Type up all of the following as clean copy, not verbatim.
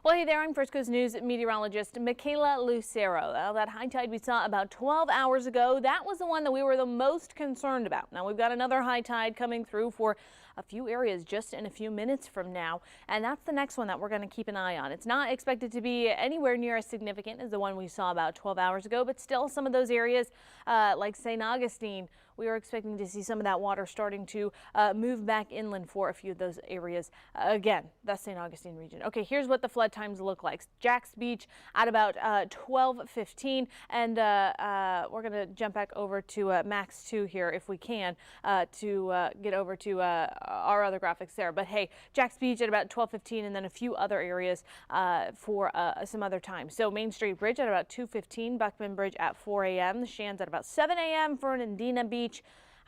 Well, hey there, I'm First Coast News meteorologist Michaela Lucero. That high tide we saw about 12 hours ago, that was the one that we were the most concerned about. Now we've got another high tide coming through for a few areas just in a few minutes from now, and that's the next one that we're going to keep an eye on. It's not expected to be anywhere near as significant as the one we saw about 12 hours ago, but still some of those areas like St. Augustine, we are expecting to see some of that water starting to move back inland for a few of those areas. Again, that's St. Augustine region. Okay, here's what the flood times look like. Jax Beach at about 12:15, and we're going to jump back over to Max 2 here if we can to get over to our other graphics there. But hey, Jax Beach at about 12:15, and then a few other areas for some other time. So Main Street Bridge at about 2:15, Buckman Bridge at 4 a.m., the Shands at about 7 a.m., Fernandina Beach.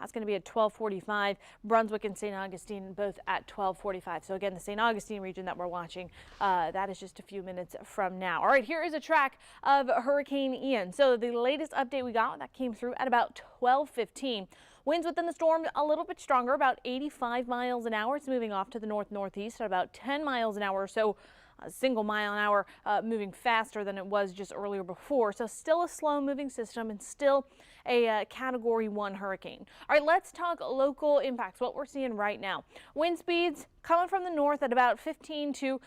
That's going to be at 12:45. Brunswick and St. Augustine both at 12:45. So again, the St. Augustine region that we're watching, that is just a few minutes from now. All right, here is a track of Hurricane Ian. So the latest update we got that came through at about 12:15. Winds within the storm a little bit stronger, about 85 miles an hour. It's moving off to the north-northeast at about 10 miles an hour or so. A single mile an hour, moving faster than it was just earlier before. So still a slow moving system and still a Category 1 hurricane. All right, let's talk local impacts, what we're seeing right now. Wind speeds coming from the north at about 15 to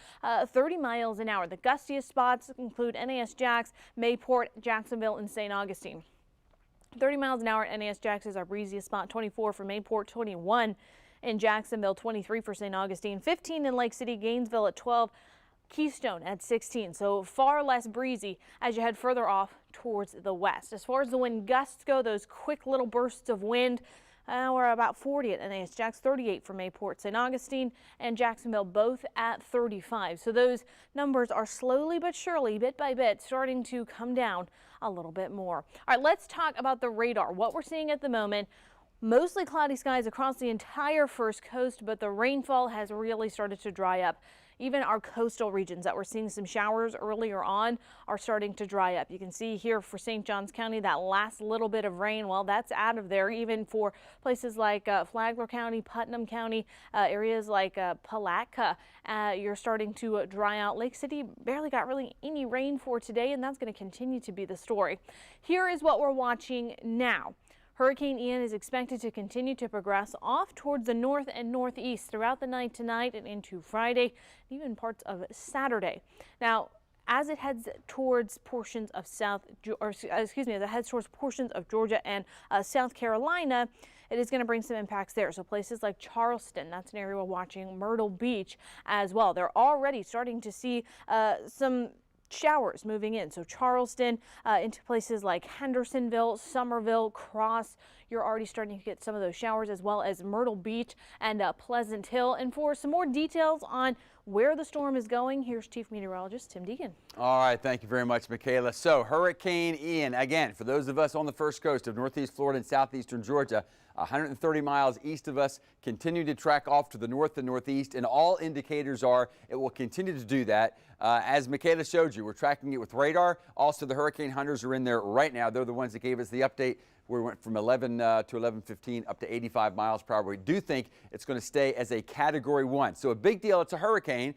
30 miles an hour. The gustiest spots include NAS Jax, Mayport, Jacksonville, and St. Augustine. 30 miles an hour at NAS Jax is our breeziest spot, 24 for Mayport, 21 in Jacksonville, 23 for St. Augustine, 15 in Lake City, Gainesville at 12. Keystone at 16, so far less breezy as you head further off towards the west. As far as the wind gusts go, those quick little bursts of wind, we're about 40 at NAS Jax, 38 for Mayport, St. Augustine, and Jacksonville, both at 35. So those numbers are slowly but surely, bit by bit, starting to come down a little bit more. All right, let's talk about the radar. What we're seeing at the moment. Mostly cloudy skies across the entire First Coast, but the rainfall has really started to dry up. Even our coastal regions that we're seeing some showers earlier on are starting to dry up. You can see here for St. Johns County that last little bit of rain, well, that's out of there. Even for places like Flagler County, Putnam County, areas like Palatka, you're starting to dry out. Lake City barely got really any rain for today, and that's going to continue to be the story. Here is what we're watching now. Hurricane Ian is expected to continue to progress off towards the north and northeast throughout the night tonight and into Friday, and even parts of Saturday. Now, as it heads towards portions of portions of Georgia and South Carolina, it is going to bring some impacts there. So places like Charleston, that's an area we're watching, Myrtle Beach as well. They're already starting to see some showers moving in. So Charleston into places like Hendersonville, Somerville, Cross. You're already starting to get some of those showers, as well as Myrtle Beach and Pleasant Hill. And for some more details on where the storm is going, here's Chief Meteorologist Tim Deegan. All right, thank you very much, Michaela. So Hurricane Ian, again, for those of us on the First Coast of northeast Florida and southeastern Georgia, 130 miles east of us, continue to track off to the north and northeast, and all indicators are it will continue to do that. As Michaela showed you, we're tracking it with radar. Also, the hurricane hunters are in there right now. They're the ones that gave us the update. We went from 11 to 11:15 up to 85 miles per hour. We do think it's going to stay as a Category 1. So a big deal. It's a hurricane,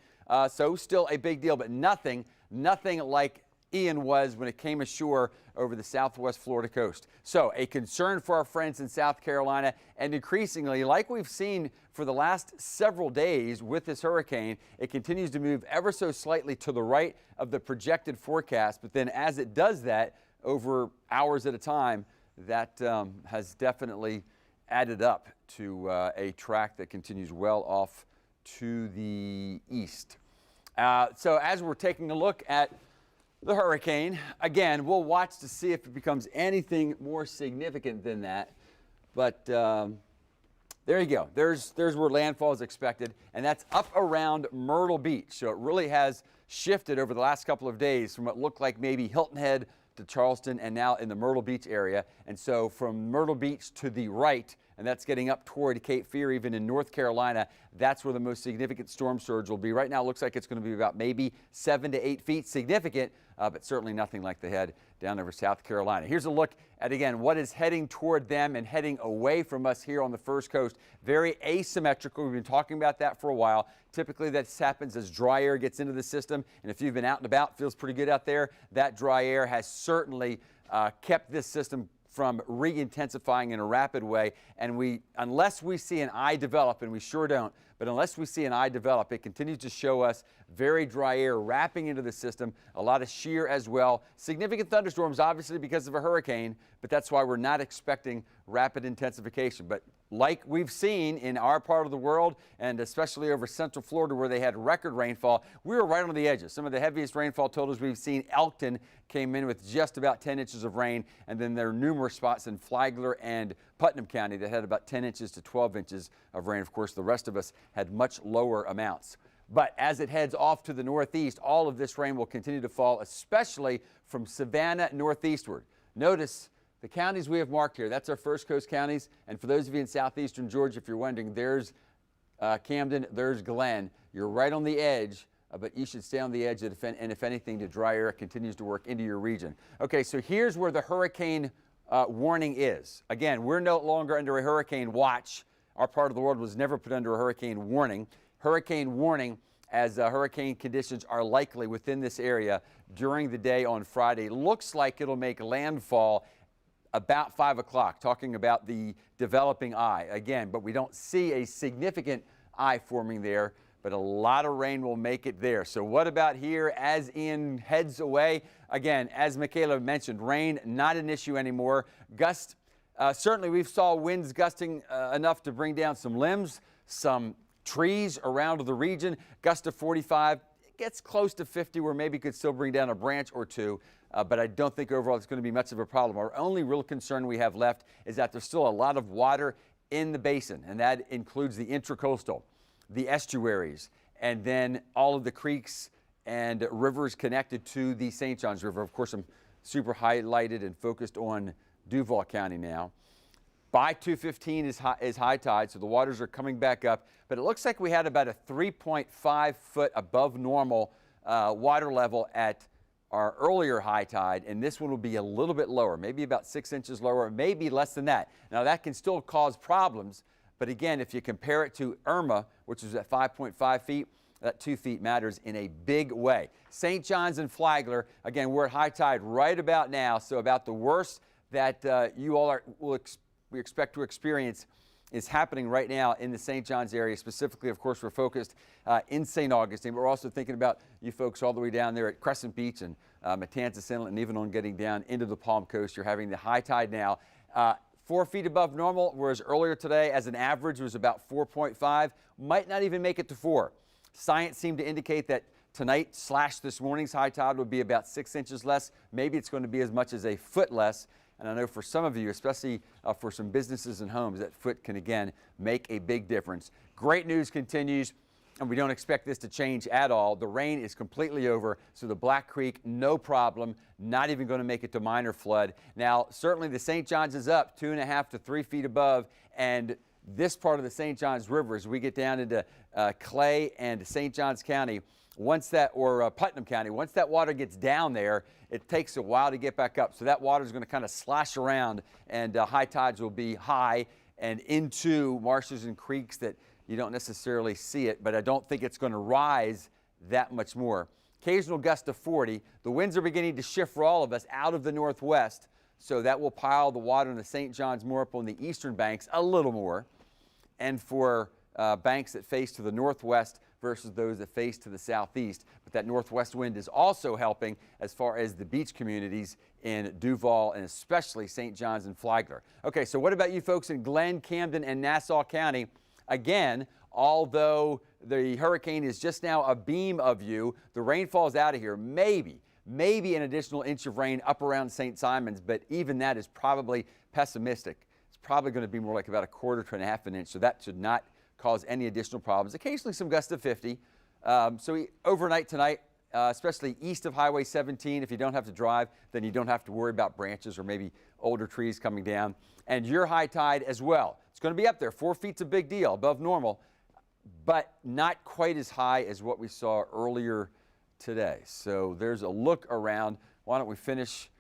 so still a big deal, but nothing like Ian was when it came ashore over the southwest Florida coast. So a concern for our friends in South Carolina, and increasingly, like we've seen for the last several days with this hurricane, it continues to move ever so slightly to the right of the projected forecast. But then as it does that over hours at a time, that has definitely added up to a track that continues well off to the east. So as we're taking a look at the hurricane, again, we'll watch to see if it becomes anything more significant than that. But there you go. There's where landfall is expected, and that's up around Myrtle Beach. So it really has shifted over the last couple of days from what looked like maybe Hilton Head to Charleston, and now in the Myrtle Beach area. And so from Myrtle Beach to the right, and that's getting up toward Cape Fear, even in North Carolina, that's where the most significant storm surge will be. Right now it looks like it's going to be about maybe 7 to 8 feet. Significant, but certainly nothing like the head down over South Carolina. Here's a look at, again, what is heading toward them and heading away from us here on the First Coast. Very asymmetrical. We've been talking about that for a while. Typically, that happens as dry air gets into the system, and if you've been out and about, feels pretty good out there. That dry air has certainly kept this system from re-intensifying in a rapid way, and unless we see an eye develop, and we sure don't, but unless we see an eye develop, it continues to show us very dry air wrapping into the system, a lot of shear as well. Significant thunderstorms, obviously, because of a hurricane, but that's why we're not expecting rapid intensification. But like we've seen in our part of the world, and especially over Central Florida where they had record rainfall, we were right on the edges. Some of the heaviest rainfall totals we've seen. Elkton came in with just about 10 inches of rain, and then there are numerous spots in Flagler and Putnam County that had about 10 inches to 12 inches of rain. Of course, the rest of us had much lower amounts. But as it heads off to the northeast, all of this rain will continue to fall, especially from Savannah northeastward. Notice the counties we have marked here. That's our First Coast counties. And for those of you in southeastern Georgia, if you're wondering, there's Camden, there's Glenn. You're right on the edge, but you should stay on the edge, and if anything, the dry air continues to work into your region. Okay, so here's where the hurricane warning is. Again, we're no longer under a hurricane watch. Our part of the world was never put under a hurricane warning. Hurricane warning as hurricane conditions are likely within this area during the day on Friday. Looks like it'll make landfall about 5 o'clock, talking about the developing eye again, but we don't see a significant eye forming there, but a lot of rain will make it there. So what about here as Ian heads away? Again, as Michaela mentioned, rain not an issue anymore. Gust, certainly we've saw winds gusting enough to bring down some limbs, some trees around the region. Gust of 45, it gets close to 50 where maybe could still bring down a branch or two. But I don't think overall it's going to be much of a problem. Our only real concern we have left is that there's still a lot of water in the basin, and that includes the intracoastal, the estuaries, and then all of the creeks and rivers connected to the St. Johns River. Of course, I'm super highlighted and focused on Duval County now. By 2:15 is high tide, so the waters are coming back up. But it looks like we had about a 3.5 foot above normal water level at our earlier high tide, and this one will be a little bit lower, maybe about 6 inches lower, maybe less than that. Now that can still cause problems, but again, if you compare it to Irma, which is at 5.5 feet, that 2 feet matters in a big way. St. John's and Flagler, again, we're at high tide right about now, so about the worst that you all we expect to experience is happening right now in the St. John's area. Specifically, of course, we're focused in St. Augustine. We're also thinking about you folks all the way down there at Crescent Beach and Matanzas Inlet, and even on getting down into the Palm Coast. You're having the high tide now. 4 feet above normal, whereas earlier today, as an average, was about 4.5. Might not even make it to 4. Science seemed to indicate that tonight / this morning's high tide would be about 6 inches less. Maybe it's going to be as much as a foot less. And I know for some of you, especially for some businesses and homes, that foot can again make a big difference. Great news continues, and we don't expect this to change at all. The rain is completely over, so the Black Creek, no problem, not even going to make it to minor flood. Now, certainly the St. Johns is up 2.5 to 3 feet above, and this part of the St. Johns River, as we get down into Clay and St. Johns County, Putnam County, once that water gets down there, it takes a while to get back up. So that water is going to kind of slash around, and high tides will be high and into marshes and creeks that you don't necessarily see it, but I don't think it's going to rise that much more. Occasional gust of 40. The winds are beginning to shift for all of us out of the northwest, so that will pile the water in the St. Johns more up on the eastern banks a little more, and for banks that face to the northwest versus those that face to the southeast. But that northwest wind is also helping as far as the beach communities in Duval and especially St. John's and Flagler. Okay, so what about you folks in Glenn, Camden, and Nassau County? Again, although the hurricane is just now a beam of you, the rainfall is out of here. Maybe an additional inch of rain up around St. Simons, but even that is probably pessimistic. It's probably going to be more like about 1/4 to 1/2 an inch, so that should not cause any additional problems. Occasionally some gusts of 50. Overnight tonight, especially east of Highway 17, if you don't have to drive, then you don't have to worry about branches or maybe older trees coming down. And your high tide as well. It's going to be up there. 4 feet's a big deal, above normal, but not quite as high as what we saw earlier today. So there's a look around. Why don't we finish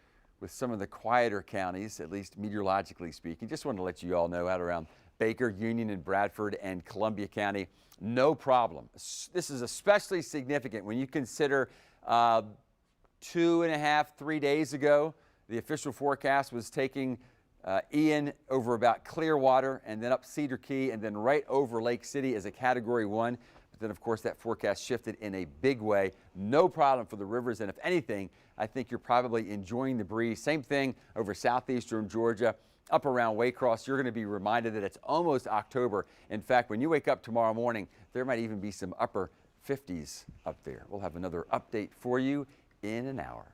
with some of the quieter counties, at least meteorologically speaking. Just wanted to let you all know out around Baker, Union, and Bradford and Columbia County, no problem. This is especially significant when you consider 2.5, 3 days ago, the official forecast was taking Ian over about Clearwater and then up Cedar Key and then right over Lake City as a Category 1. But then, of course, that forecast shifted in a big way. No problem for the rivers. And if anything, I think you're probably enjoying the breeze. Same thing over southeastern Georgia. Up around Waycross, you're going to be reminded that it's almost October. In fact, when you wake up tomorrow morning, there might even be some upper 50s up there. We'll have another update for you in an hour.